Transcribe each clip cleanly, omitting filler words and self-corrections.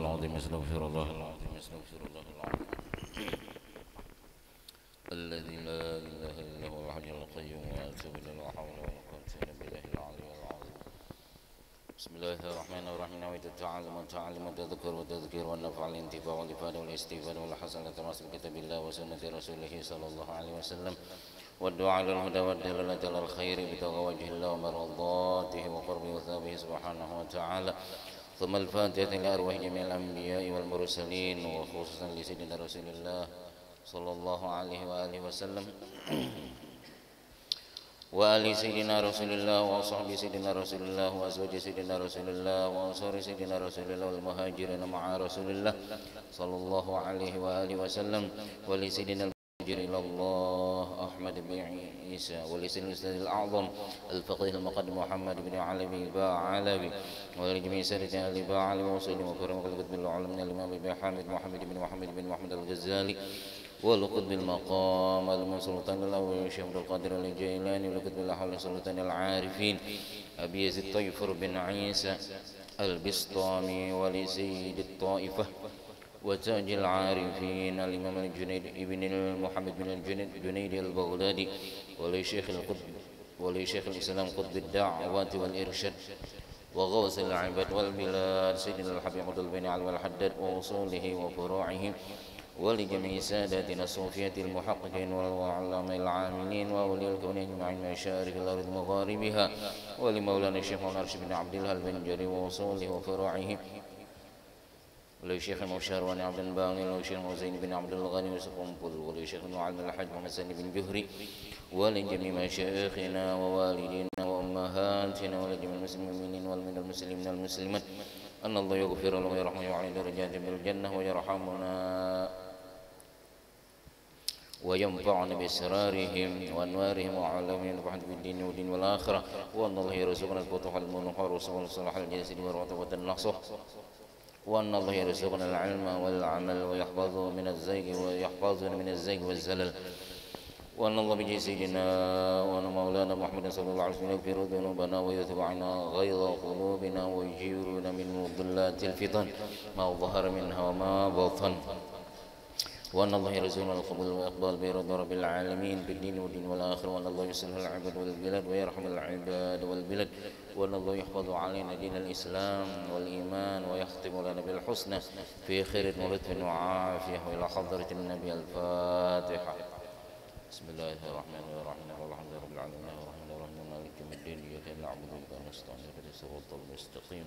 العظيم استغفر الله العظيم استغفر الله العظيم الذي لا إله إلا هو الحي القيوم وأتوب إليه لا حول ولا قوة إلا بالله العلي العظيم. بسم الله الرحمن الرحيم. نويت التعلم والتعلم والتذكر والتذكير والنفع والانتفاع والإفادة والاستفادة والحسنة تماس بكتاب الله وسنة رسوله صلى الله عليه وسلم والدعاء للهدى والدلالة على الخير ابتغاء وجه الله ومرضاته وقربه وثوابه سبحانه وتعالى. ثم الفاتحة لأرواح جميع الأنبياء والمرسلين وخصوصا لسيدنا رسول الله صلى الله عليه وآله وسلم وآل سيدنا رسول الله وأصحاب سيدنا رسول الله وأزواج سيدنا رسول الله وأنصار سيدنا رسول الله والمهاجرين مع رسول الله صلى الله عليه وآله وسلم ولسيدنا المهاجر إلى الله أحمد بن عيسى ولسيدنا الأستاذ الأعظم الفقيه المقدم محمد بن علوي باعلوي ولجميع سادة أهل باعلوي وسلم وكرم القطب العلماء الإمام أبي حامد محمد بن محمد الغزالي ولقطب المقام المسلطان الأول الشيخ عبد القادر الجيلاني ولقطب الأحوال السلطان العارفين أبي يزيد طيفر بن عيسى البسطامي ولسيد الطائفة وتاج العارفين الإمام الجنيد ابن محمد بن الجنيد البغدادي ولشيخ الإسلام قطب الدعوة والإرشاد وغوث العباد والبلاد سيدنا الحبيب عبد البن علي والحداد وأصوله وفروعه ولجميع ساداتنا الصوفية المحققين والعلماء العاملين وأولياء الكون أجمعين مشارق الأرض مغاربها ولمولانا الشيخ الأرشد بن عبد الله البنجري وأصوله وفروعه ولشيخ المشاروان عبد الباقي ولشيخ زين بن عبد الغني وسقنبل ولشيخ المعلم الحاج محمد سني بن جهري ولجميع مشايخنا ووالدينا وأمهاتنا ولجميع المسلمين والمسلمين والمسلمات أن الله يغفر له ويرحمه ويعلي درجاتهم بالجنة ويرحمنا وينفعنا بأسرارهم وأنوارهم وعلمهم ونفعنا بالدين والدين والآخرة وأن الله يرزقنا الفتوح المنحر وصلاح الجسد والرطبة النصح وأن الله يرزقنا العلم والعمل ويحفظنا من الزيغ والزلل وأن الله بجاه سيدنا وأن مولانا محمد صلى الله عليه وسلم يغفر ذنوبنا ويتوب عنا غيظ قلوبنا ويجيرنا من مضلات الفتن ما ظهر منها وما بطن وأن الله يرزقنا القبول والإقبال برضا رب العالمين بالدين والدين والآخرة وأن الله يصلح العباد والبلاد ويرحم العباد والبلاد وأن الله يحفظ علينا دين الإسلام والإيمان ويختم لنا بالحسنى في خير ولطف وعافية وإلى حضرة النبي الفاتحة. بسم الله الرحمن الرحيم والحمد لله رب العالمين الرحمن الرحيم مالك يوم الدين إياك نعبد وإياك نستعين اهدنا الصراط المستقيم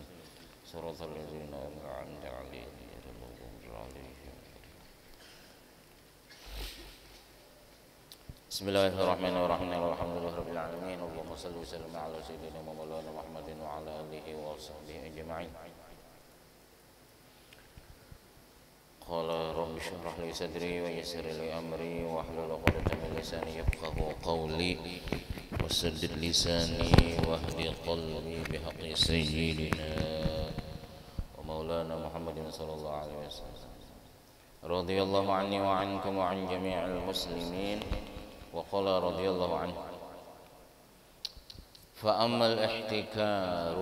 صراط الذين أنعمت عليهم غير المغضوب عليهم. بسم الله الرحمن الرحيم والحمد لله رب العالمين اللهم صل وسلم على سيدنا ومولانا محمد وعلى آله وصحبه أجمعين. قال رب اشرح لي صدري ويسر لي أمري واحلل عقدة من لساني يفقهوا قولي وسدد لساني واهد قلبي بحق سيدنا ومولانا محمد صلى الله عليه وسلم. رضي الله عني وعنكم وعن جميع المسلمين. وقال رضي الله عنه فأما الاحتكار,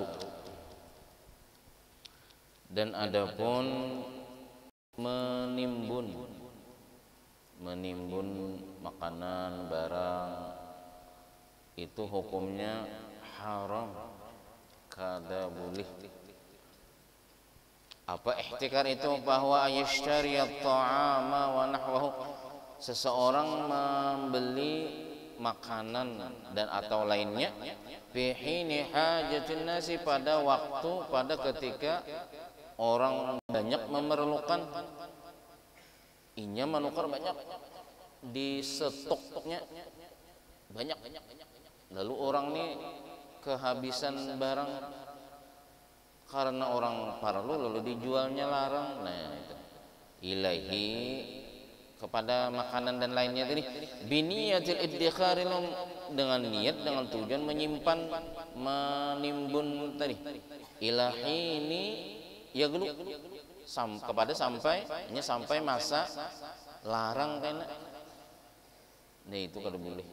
dan adapun menimbun makanan barang itu hukumnya haram kada boleh. Apa ihtikar itu? Bahwa ayashtari at-ta'ama wa nahwahu, seseorang membeli makanan dan atau lainnya fi hini hajatin nasi, pada waktu pada ketika orang banyak memerlukan, inya menukar banyak, di stoknya banyak, lalu orang ini kehabisan barang karena orang parlu lalu dijualnya larang. Nah itu ilahi kepada makanan dan lainnya tadi biniyatil iddikhari, dengan niat, dengan tujuan menyimpan, menimbun tadi ilahi ini ya geluk kepada sampai masa larang kena. Nah itu kada boleh,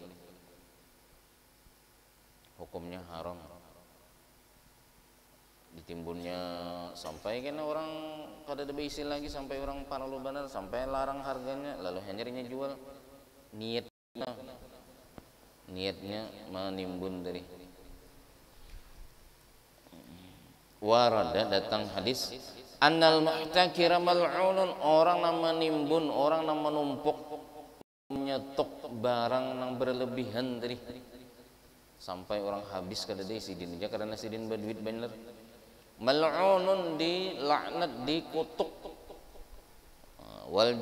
hukumnya haram. Ditimbunnya sampai kena orang kada ada isi lagi, sampai orang paralu benar, sampai larang harganya, lalu hanyarnya jual. Niatnya menimbun dari. Warada datang hadis annal muhtakira mal'unun, orang yang menimbun, orang yang menumpuk menyetok barang yang berlebihan tadi sampai orang habis kada ada sidin aja karena sidin berduit bener. Mal'unun, dilaknat, dikutuk. Wal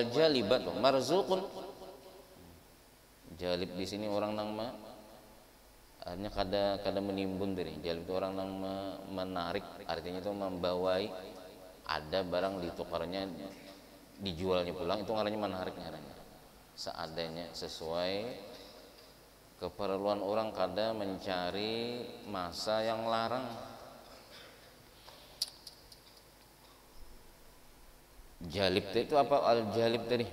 jalibatu marzuqun. Jalib di sini orang nang hanya kada menimbun dari. Jalib itu orang nang menarik, artinya itu membawai, ada barang ditukarnya dijualnya pulang, itu ngarannya menarik ngarannya. Seadanya, sesuai keperluan orang, kada mencari masa yang larang. Jalib itu apa? Al jalib tadi.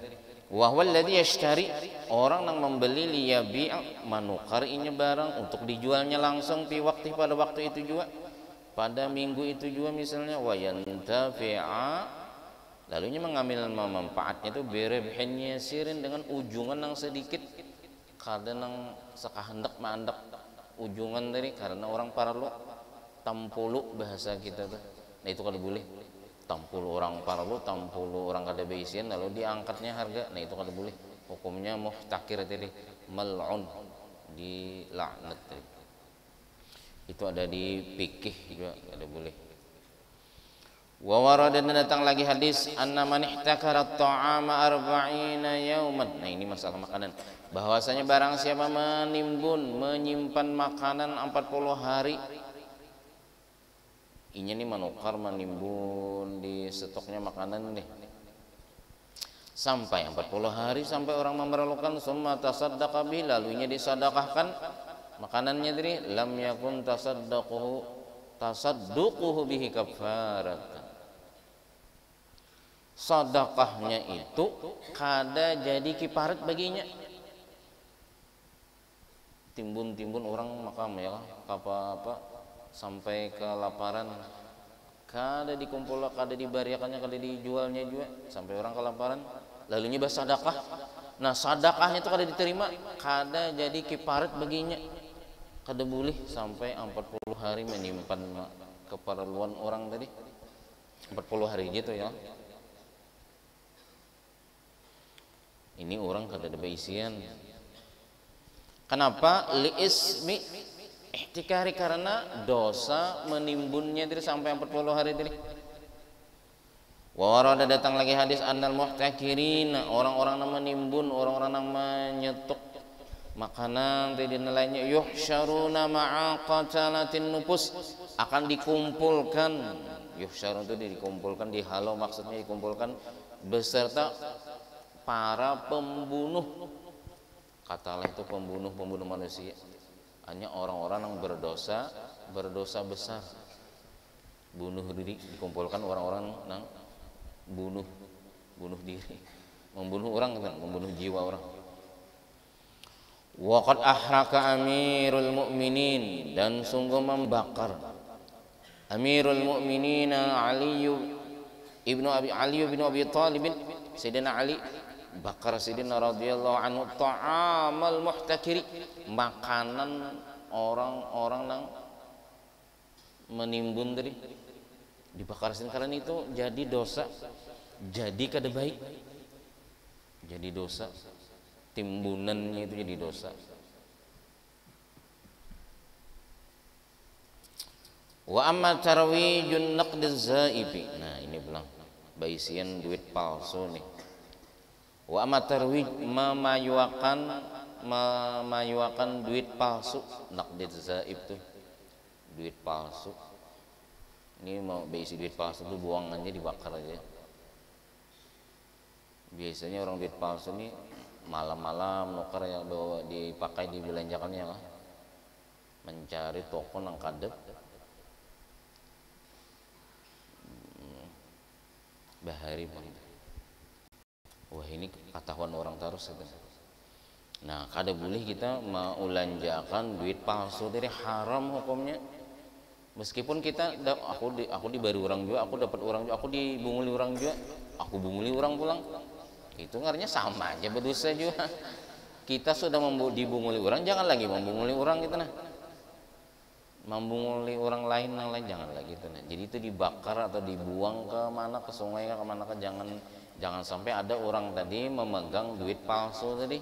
Wa huwa alladhi yashtari, orang yang membeli liyabi' manukar ini barang untuk dijualnya langsung pi waktu, pada waktu itu juga, pada minggu itu juga misalnya. Wa yantafi'a, lalunya mengambil manfaatnya itu biribhin yasirin, dengan ujungan yang sedikit, kada nang sakahendak mandak ujungan dari, karena orang parlo tampulu bahasa kita tuh. Nah itu kada boleh. Tampulu orang parlo, tampulu orang kada beisian, lalu diangkatnya harga, nah itu kada boleh. Hukumnya muhtakir tadi, mal'un, dilaknat tadi. Itu ada di fikih juga, kada boleh. Wa warada, datang lagi hadis anna man ihtakara at-ta'ama 40 yauman. Nah ini masalah makanan, bahwasanya barang siapa menimbun, menyimpan makanan 40 hari. Ini nih menukar, menimbun di stoknya makanan nih sampai 40 hari, sampai orang memerlukan. Summa tasaddaqa bihi, lalunya disedekahkan makanannya tadi. Lam yakun tasadduquhu bihi kafaratan, sedekahnya itu kada jadi kifarat baginya. Timbun-timbun orang makam ya, apa sampai kelaparan, kada dikumpul, kada dibariakannya, kada dijualnya juga, sampai orang kelaparan, lalu nyebah sedekah. Nah sedekahnya itu kada diterima, kada jadi kifarat baginya, kada boleh sampai 40 hari menyimpan keperluan orang tadi, 40 hari gitu ya. Ini orang kada ada baisian. Kenapa? Li ismi ihtikari, karena dosa menimbunnya dari sampai 40 hari tadi. Wa warada, datang lagi hadis annal muhtakirin, orang-orang yang menimbun, orang-orang yang menyetok makanan tadi nilainya, yuhsyaruna ma'a qatalatin nufus, akan dikumpulkan. Yuhsyarun itu dikumpulkan, dihalau maksudnya dikumpulkan beserta para pembunuh. Katalah itu pembunuh manusia, hanya orang-orang yang berdosa besar, bunuh diri, dikumpulkan orang-orang yang bunuh diri, membunuh orang, membunuh jiwa orang. Waqad ahraka amirul mu'minin, dan sungguh membakar amirul mu'minin Ali ibnu Abi Thalib, Sayyidina Ali bakar Sayyidina radhiyallahu anhu ta'amal muhtakiri, makanan orang-orang yang menimbun tadi dibakar sini, karena itu jadi dosa, jadi kada baik, jadi dosa, timbunannya itu jadi dosa. Wa amma tarwijun naqdiz zaibi, nah ini bilang baisian duit palsu nih. Wa amma tarwij, memayuakan duit palsu, naqdiz zaib tuh duit palsu. Ini mau beisi duit palsu tuh buang aja, dibakar aja. Biasanya orang duit palsu nih malam-malam nukar yang bawa dipakai dibelanjakannya lah, mencari toko nang kadep, bahari bang. Wah ini ketahuan orang terus itu. Nah kada boleh kita meulanjakan duit palsu, dari haram hukumnya. Meskipun kita aku dibari orang juga, aku dapat orang juga, aku dibunguli orang juga, aku bunguli orang pulang, itu artinya sama aja berdosa juga. Kita sudah dibunguli orang, jangan lagi membunguli orang gitu nah, membunguli orang lain yang lain jangan lagi gitu nah. Jadi itu dibakar atau dibuang ke mana, ke sungai ke mana, ke jangan sampai ada orang tadi memegang duit palsu tadi.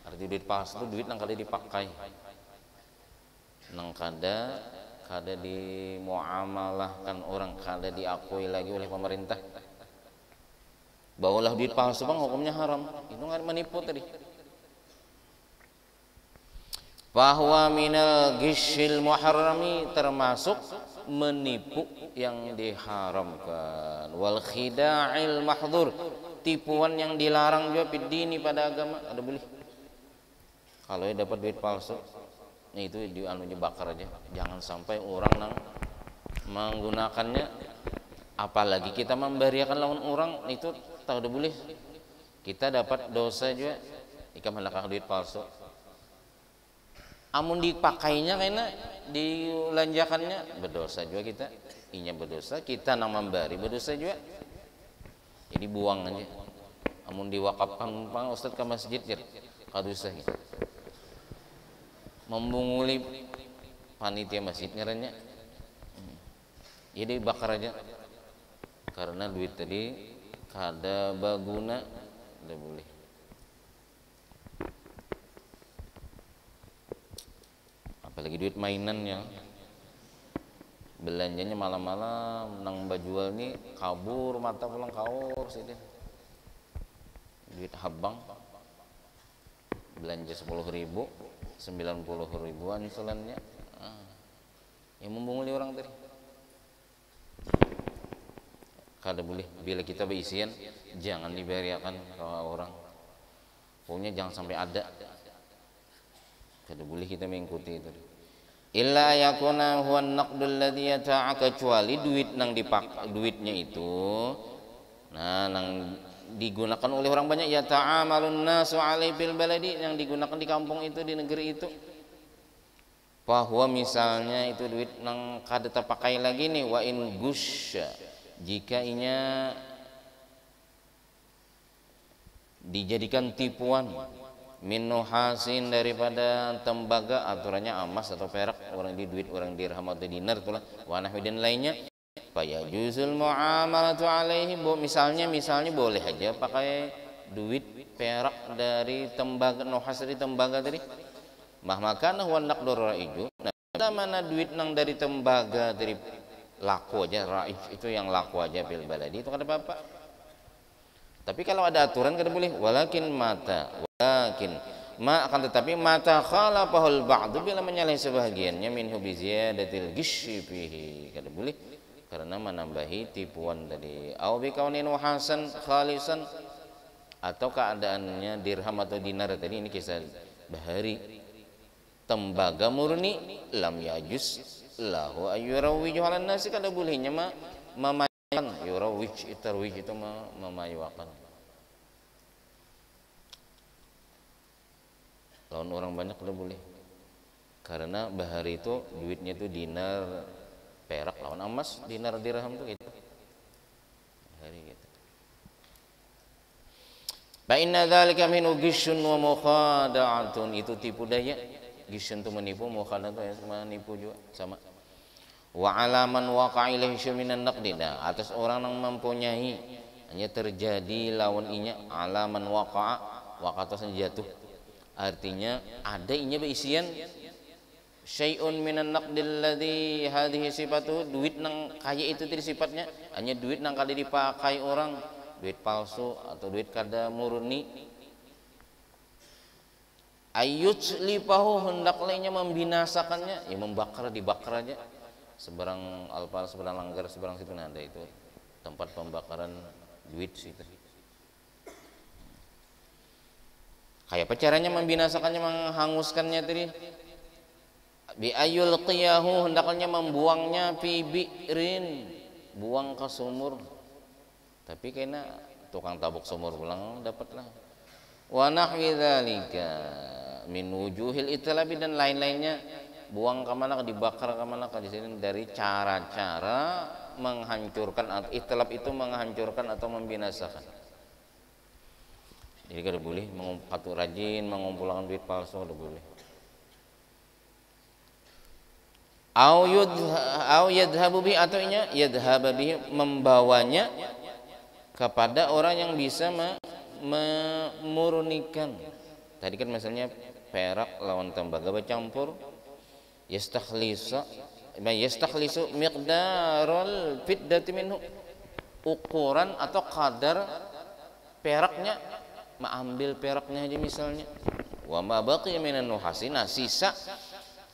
Arti duit palsu itu duit yang kali dipakai, nang kada dimuamalahkan orang, kada diakui lagi oleh pemerintah. Bawalah duit palsu bang, hukumnya haram, itu nggak menipu tadi. Bahwa minal gishil muharrami, termasuk menipu yang diharamkan. Wal khida'il mahdzur, tipuan yang dilarang juga bidini pada agama, ada boleh. Kalau dapat duit palsu, itu dibakar aja, jangan sampai orang nang menggunakannya, apalagi kita memberiakan lawan orang, itu tahu udah boleh kita dapat dosa juga jika melakukan duit palsu. Amun dipakainya karena dilanjakannya berdosa juga kita, inya berdosa, kita nang memberi berdosa juga. Jadi buang aja. Amun diwakafkan pang ustad ke masjid ya kadosa gitu. Membunguli panitia masjid ngarannya, jadi bakar aja, karena duit tadi kada baguna, tidak boleh. Apalagi duit mainan yang belanjanya malam-malam, nang bajual nih kabur mata pulang kaur sih, duit habang belanja 10.000 90.000-an selannya, yang membunguli orang tadi. Kada boleh, bila kita berisian jangan diberiakan ke orang, pokoknya jangan sampai ada, kada boleh kita mengikuti itu. Illa yakuna huwa naqdul ladzi yata'a, kecuali duit nang dipakai, duitnya itu nah nang digunakan oleh orang banyak, ya ta'amalun nasu alaihi bil baladi, yang digunakan di kampung itu, di negeri itu. Bahwa misalnya itu duit nang kada terpakai lagi nih, wa in gusya, jika inya dijadikan tipuan, min nuhasin, daripada tembaga, aturannya emas atau perak, orang di duit, orang dirham atau dinar itulah, wa nahwi dan lainnya, ya juzul muamalatu alaihi, misalnya boleh aja pakai duit perak dari tembaga, nuhas dari tembaga tadi, mahmakana huwa naqdur raiju, nah mana duit nang dari tembaga dari laku aja, raij itu yang laku aja bil baladi, itu kada apa-apa. Tapi kalau ada aturan kada boleh, walakin akan tetapi mata khalafahul ba'du, bila menyalahi sebahagiannya, minhu bi ziyadatil ghishyi fihi, kada boleh karena menambahi tipuan tadi. Au bi kaunin hasan khalisan, atau keadaannya dirham atau dinar tadi, ini kisah bahari tembaga murni, lam yajuz lahu ayyurawiju halan nasi, kada bolehnya memayakan, yurawij itu memayakan lawan orang banyak, kada boleh, karena bahari itu duitnya itu dinar perak lawan emas, dinar dirham tuh gitu. Hari gitu. Fa inna dzalika minhu ghishun wa mukhada'atun, itu tipu daya. Ghishun itu menipu, mukhada'atun itu menipu juga sama. Wa alaman waqa'a ilaihi minan naqdi, atas orang yang mempunyai hanya terjadi lawan inya, alaman waqa'a itu jatuh. Artinya ada inya beisian syai'un minan naqdil ladzi hadhihi sifatu, duit nang kaya itu tadi sifatnya, hanya duit nang kali dipakai orang, duit palsu atau duit kada murni. Ayyutslifahu, hendaknya membinasakannya, ya dibakar aja. Seberang alpal, seberang langgar, seberang situ ada itu tempat pembakaran duit situ. Kayak apa caranya membinasakannya, menghanguskannya tadi? Bi ayul qiyahu, hendaknya membuangnya fi bi'rin, buang ke sumur. Tapi kena tukang tabuk sumur pulang dapatlah. Wa nahwi dzalika min wujuhil itlabi, dan lain-lainnya buang ke mana, dibakar ke mana, di sini dari cara-cara menghancurkan. Itlaf itu menghancurkan atau membinasakan. Jadi kada boleh mengumpul rajin, mengumpulkan duit palsu, kada boleh. Au yadhabu bi, atau yadhaba bi, membawanya kepada orang yang bisa memurnikan. Tadi kan misalnya perak lawan tembaga bercampur, yastakhlisu miqdarul fiddati minhu, ukuran atau kadar peraknya, mengambil peraknya aja misalnya. Wa ma baqiya minan nuhasi, nah sisa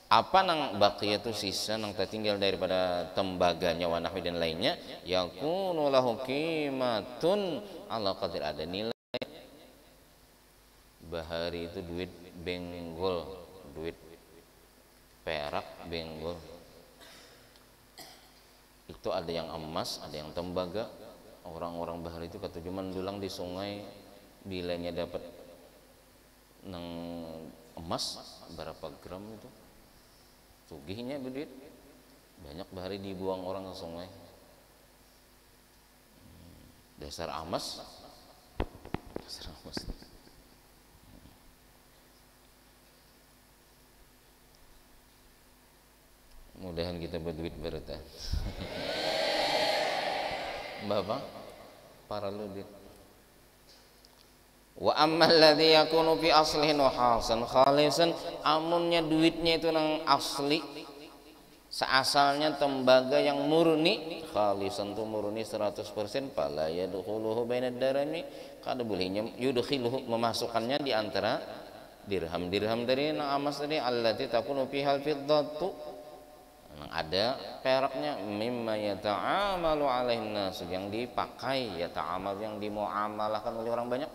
apa nang baqiya itu sisa nang tertinggal daripada tembaganya wa nahwi dan lainnya, yakunu lahu qimatun ala qadri, ada nilai. Bahari itu duit benggol, duit perak benggol. Itu ada yang emas, ada yang tembaga. Orang-orang bahari itu kata cuman dulang di sungai, bilanya dapat nang emas berapa gram itu, sugihnya duit banyak. Bahari dibuang orang ke sungai, dasar amas, dasar amas. Mudahan kita berduit berita. Bapak para ludit. Wa ammal ladzi yakunu fi aslihi nuhasan khalisan, amunnya duitnya itu nang asli, seasalnya tembaga yang murni, khalisan itu murni 100%, fala yadkhuluhu bainad darami, kada bolehnya yudkhiluhu, memasukkannya di antara dirham-dirham dari nang emas tadi, allati takunu fiha al-fiddatu, ada peraknya, mimma yata'amalu alaihin nas, yang dipakai, yata'amal yang dimuamalahkan oleh orang banyak.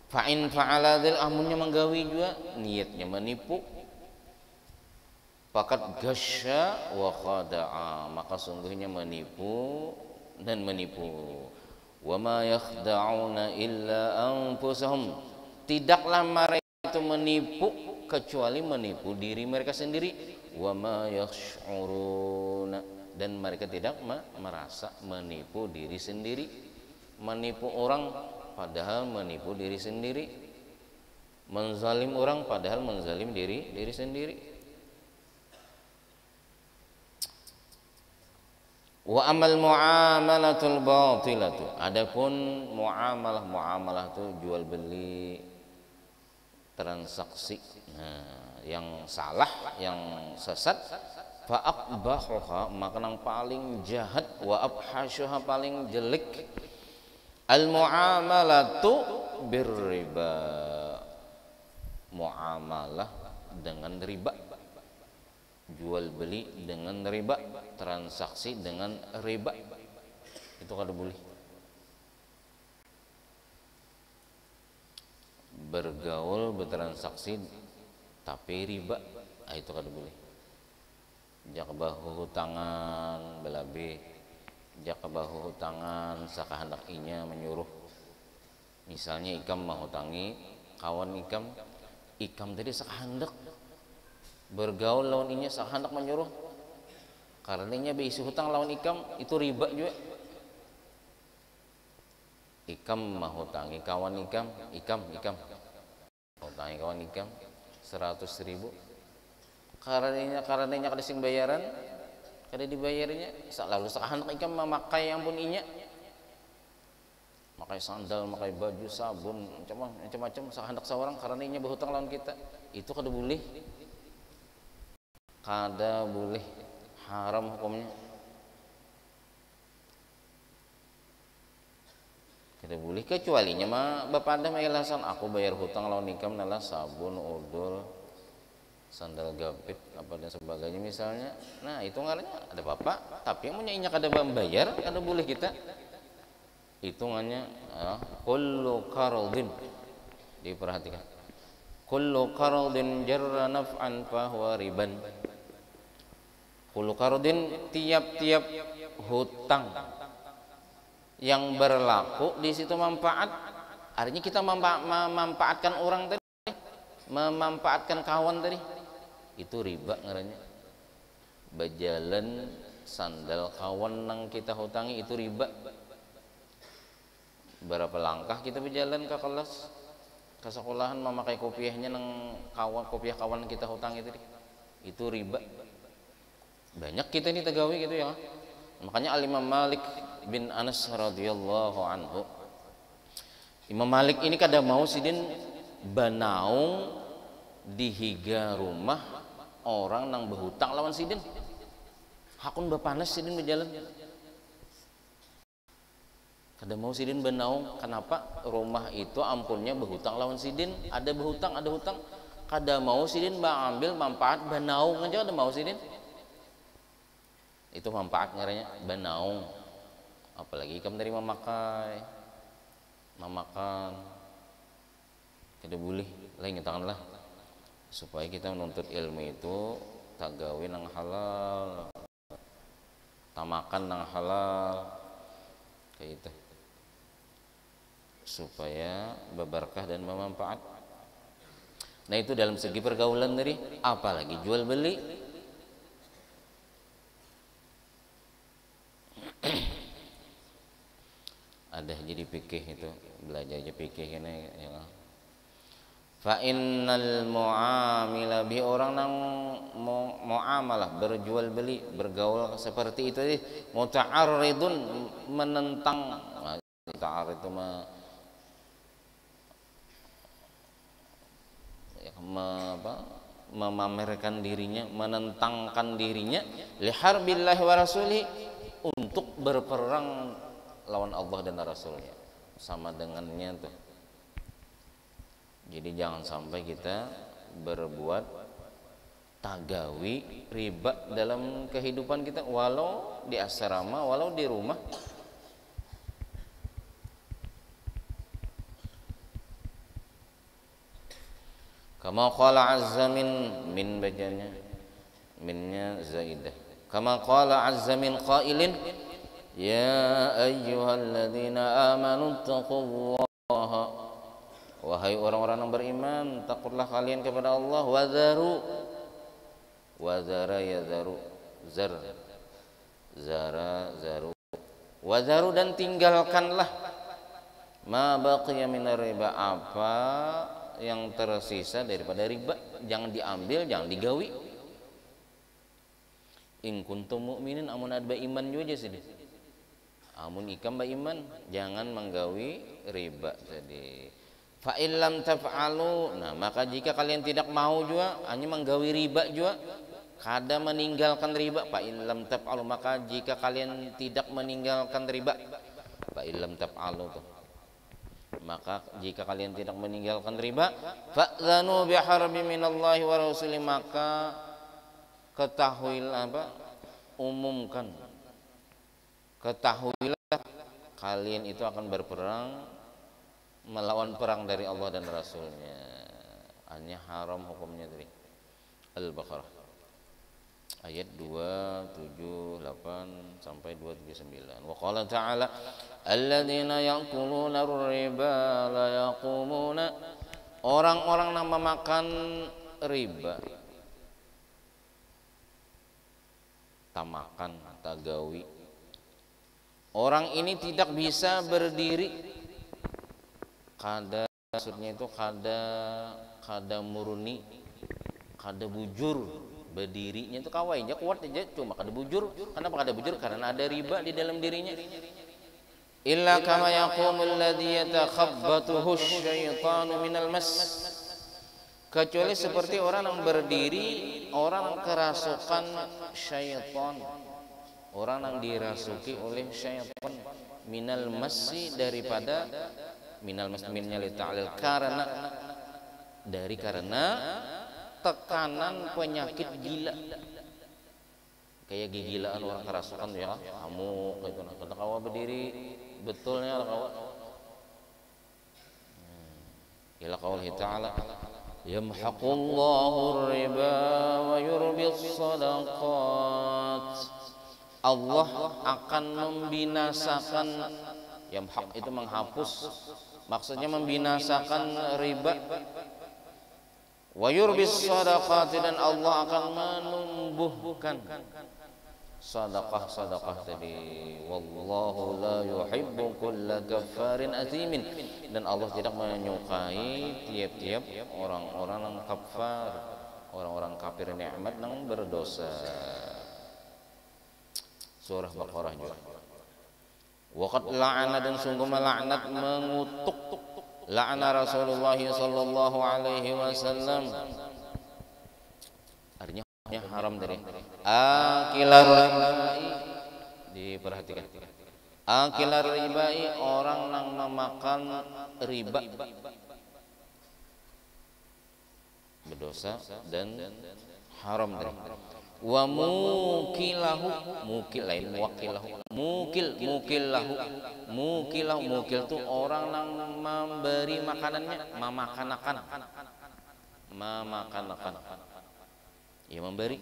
Fa'in fa'ala dzal, amunnya menggawi juga, niatnya menipu, faqad ghasya wa khada'a, maka sungguhnya menipu dan menipu. Wa ma yakhda'una illa anfusahum, tidaklah mereka itu menipu kecuali menipu diri mereka sendiri. Wa ma yash'uruna, dan mereka tidak merasa menipu diri sendiri. Menipu orang padahal menipu diri sendiri, menzalim orang padahal menzalim diri sendiri. Wa amal muamalatul batilatu, adapun muamalah itu jual beli, transaksi, yang salah, yang sesat, fa aqbahuha, maka yang paling jahat, wa abhashuha, paling jelek, al muamalatu birriba, muamalah dengan riba, jual beli dengan riba, transaksi dengan riba, itu kada boleh. Bergaul, bertransaksi tapi riba, itu kada boleh. Jak bahu hutangan belabe, jak bahu hutangan sakahandak inya menyuruh. Misalnya ikam mau hutangi kawan ikam tadi sakahandak bergaul lawan inya, sakahandak menyuruh, karena inya beisi hutang lawan ikam, itu riba juga. Ikam mau hutangi kawan ikam hutangi kawan ikam 100.000, karena kada sing bayaran, kada dibayarnya, lalu sakahandak ikam memakai ampun inya, makai sandal, makai baju, sabun, macam-macam sakahandak seorang, karena inya berhutang lawan kita, itu kada boleh, haram hukumnya. Kada boleh, kecualinya mah bapada mailasan, aku bayar hutang lawan ikam nalah sabun, odol, sandal gapit, apa dan sebagainya misalnya. Nah itu ngarannya ada apa-apa, tapi yang punya kada membayar, kada boleh kita. Hitungannya kullu qardin, diperhatikan, kullu qardin jarra naf'an fahuwa riban. Kullu qardin, tiap-tiap hutang yang berlaku di situ manfaat, artinya kita memanfaatkan orang tadi, memanfaatkan kawan tadi, itu riba ngarannya. Bajalan sandal kawan nang kita hutangi itu riba. Berapa langkah kita berjalan ke kelas, ke sekolahan memakai kopiahnya nang kawan, kopiah kawan kita hutangi itu riba. Banyak kita ini tegawi gitu ya. Makanya Al-Imam Malik bin Anas radhiyallahu anhu, Imam Malik ini kada mau sidin banaung di higa rumah orang nang berhutang lawan sidin. Hakun bapanas sidin berjalan. Kada mau sidin banaung. Kenapa? Rumah itu ampunnya berhutang lawan sidin. Ada berhutang, ada hutang. Kada mau sidin ambil manfaat banaung aja kada mau sidin. Itu manfaat ngarannya banaung. Apalagi kamu dari memakai, memakan. Kada boleh. Lain tanganlah. Supaya kita menuntut ilmu itu tagawi nang halal, tamakan nang halal, kayak itu, supaya berberkah dan bermanfaat. Nah itu dalam segi pergaulan tadi, apalagi jual beli. Ada jadi fikih itu, belajar aja fikih ini ya. Fa innal muamila bi, orang nang muamalah berjual beli bergaul seperti itu muta'arridun, menentang. Muta'arrid itu memamerkan dirinya, menentangkan dirinya li harbillahi wa rasulih, untuk berperang lawan Allah dan Rasulnya. Sama dengannya tuh. Jadi jangan sampai kita berbuat tagawi riba dalam kehidupan kita, walau di asrama, walau di rumah. Kama qala azza min bajanya, minnya zaidah. Kama qala azza min qailin, ya ayyuhalladzina amanu taqullaha, wahai orang-orang yang beriman, takutlah kalian kepada Allah. Wadharu, wadhara yadharu, zar, zara zaru, wadharu, dan tinggalkanlah ma baqiya minar riba, apa yang tersisa daripada riba. Jangan diambil, jangan digawi. In kuntum mu'minin, amun ada iman juga sih. Amun ikam iman, jangan menggawi riba. Jadi fa illam taf'alu, nah maka jika kalian tidak mau juga hanya menggawi riba juga, kada meninggalkan riba. Fa illam taf'alu, maka jika kalian tidak meninggalkan riba. Fa illam taf'alu tuh, maka jika kalian tidak meninggalkan riba, fa'zanu biharbi minallahi wa rasulih, maka ketahuilah umumkan, ketahuilah kalian itu akan berperang melawan perang dari Allah dan Rasulnya. Hanya haram hukumnya dari Al-Baqarah ayat 278 sampai 279. Wa qala ta'ala alladzina ya'kuluna ar-riba la yaqumuna, orang-orang yang memakan riba, tamakan, tagawi, orang ini tidak bisa berdiri. Kada maksudnya itu kada murni, kada bujur, berdirinya itu kawainya kuat aja, cuma kada bujur. Kenapa kada bujur? Karena ada riba di dalam dirinya. Illa kama yaqumul ladzi yatakhabbathu asyaitanu minal mas, kecuali seperti orang yang berdiri, orang yang kerasukan syaitan, orang yang dirasuki oleh syaitan, minal masi, daripada minal mas, minnya li ta'lil, karena dari karena tekanan penyakit gila, kayak gigilaan orang kerasukan ya, kamu gitu. Nah kata kawa berdiri betulnya kawa ila qaulih ta'ala yamhaqullahu riba wa yurbis sadaqat, Allah akan membinasakan. Yamhaq itu menghapus, maksudnya membinasakan riba. Wa yurbis sadaqati, dan Allah akan menumbuhkan sedekah-sedekah tadi. Wallahu la yuhibbu kulla kaffarin atsimin, dan Allah tidak menyukai tiap-tiap orang-orang yang kafar, orang-orang kafir nikmat yang berdosa. Surah Baqarah juga. Waqad la'ana, dan sungguh melaknat, mengutuk, la'ana Rasulullah sallallahu alaihi wasallam, artinya haram dari akilar ribai, diperhatikan, akilar ribai, orang yang memakan riba, berdosa dan haram dari. Wa mukilahu, mukil lain wakilahu, mukilahu, mukil tuh orang yang memberi makanannya, memakan-akan, ya memberi.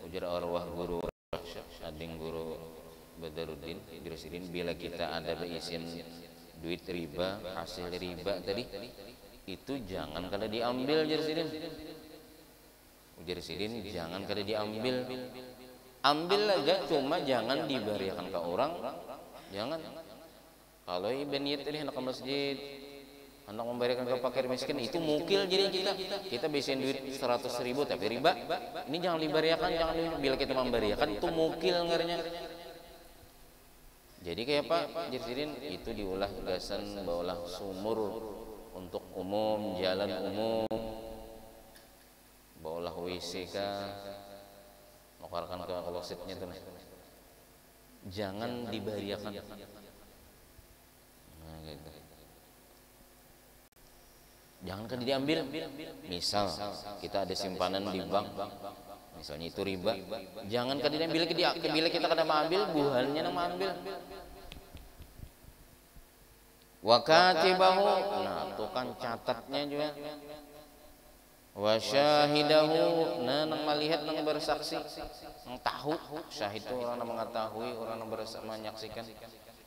Ujar arwah guru ading guru Badaruddin Idrisidin, bila kita ada berisian duit riba, hasil riba tadi itu jangan kada diambil, ujar sidin, jangan kada diambil, ambil aja, cuma jangan diberikan ke orang, jangan. Kalau iben niat tadi hendak ke masjid, hendak memberikan ke fakir miskin, itu mukil. Jadi kita bisain duit 100.000 tapi riba, ini jangan diberikan, jangan. Bila kita memberikan itu mukil ngarnya. Jadi kayak apa, Jirsidin, itu diulah gasan baulah sumur untuk umum, jalan umum, baulah WC kah, nukarkan ke klosetnya tuh, jangan dibariakan. Nah, gitu. Jangan kan diambil. Misal kita ada simpanan di bank, misalnya itu riba, jangan kan diambil. Bila kita kada mengambil, buhannya nang mengambil. Wa katibahu, nah itu kan catatnya juga. Wa syahidahu, nah nang melihat, nang bersaksi, nang tahu. Syahid itu orang yang mengetahui, orang yang menyaksikan.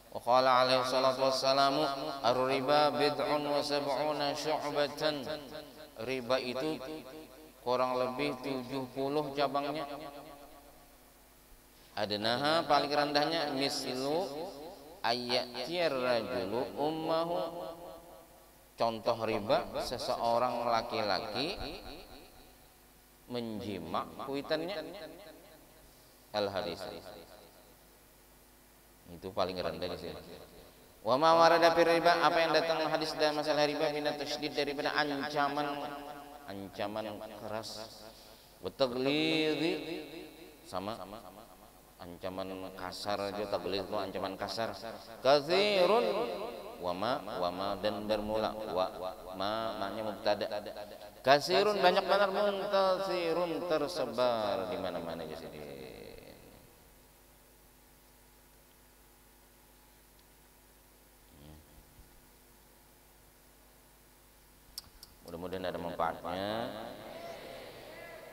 Wa qala alaihi salatu wassalamu, ar-riba bid'un wa sab'una syu'batan, riba itu kurang lebih 70 cabangnya. Adnaha, paling rendahnya, mislu ayyatiyar rajulu ummahu, contoh riba, seseorang laki-laki menjima kuitannya. Al-hadis itu paling rendah di sini. Wa ma warada fi riba, apa yang datang hadis dalam masalah riba, min tasydid, daripada ancaman keras. Wa taghlidhi, sama ancaman kasar aja, taghlidh itu ancaman kasar. Katsirun, wa ma dan bermula wa ma, maknanya mubtada. Katsirun, banyak benar, muntasirun, tersebar di mana-mana di sini. Mudah-mudahan ada manfaatnya.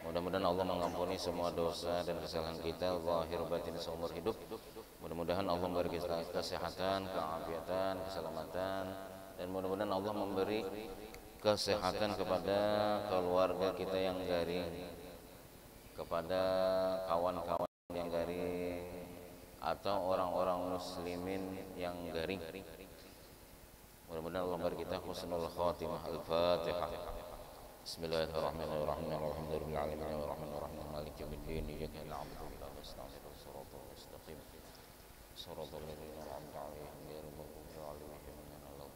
Mudah-mudahan Allah mengampuni semua dosa dan kesalahan kita zahir batin seumur hidup. Mudah-mudahan Allah memberi kita kesehatan, keafiatan, keselamatan, dan mudah-mudahan Allah memberi kesehatan kepada keluarga kita yang garing, kepada kawan-kawan yang garing, atau orang-orang muslimin yang garing. Mudah-mudahan Allah memberi kita husnul khatimah. Al-Fatihah. Bismillahirrahmanirrahim. Alhamdulillahirabbil alamin arrahmanir rahim maliki yaumiddin iyyaka na'budu wa iyyaka nasta'in shiratal mustaqim shiratal ladzina an'amta 'alaihim ghairil maghdubi 'alaihim waladdallin.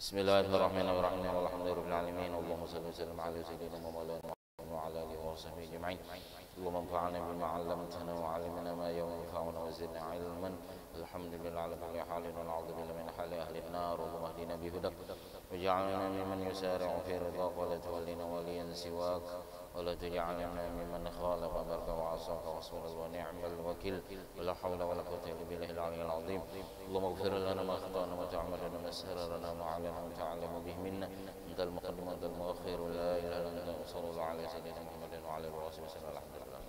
Bismillahirrahmanirrahim. Alhamdulillahirabbil alamin. Allahumma shalli wa sallim ala sayyidina Muhammadin wa ala alihi wa sahbihi ajma'in. Allahumma anfa'na bima 'allamtana wa 'allimna ma yanfa'una wa zidna 'ilman. Alhamdulillah ala kulli halin wa na'udzu billahi min hali ahli an-nar. Allahumma hdina bi hudak waj'alna mimman yusari'u fi ridhaq wa la tawallina waliyan siwak wa la taj'alna mimman khalafa amraka wa 'asaka wa ni'mal wakil wa la hawla wa la quwwata illa billahil 'aliyyil 'azim. Allahumma ighfir lana ma akhtana wa ta'ammadna ma asrarna ma 'alana wa ta'allama bihi minna antal muqaddim wa antal muakhir, la ilaha illa anta, sallallahu alaihi wa sallam Muhammadin wa ala alihi wa sahbihi. Alhamdulillah.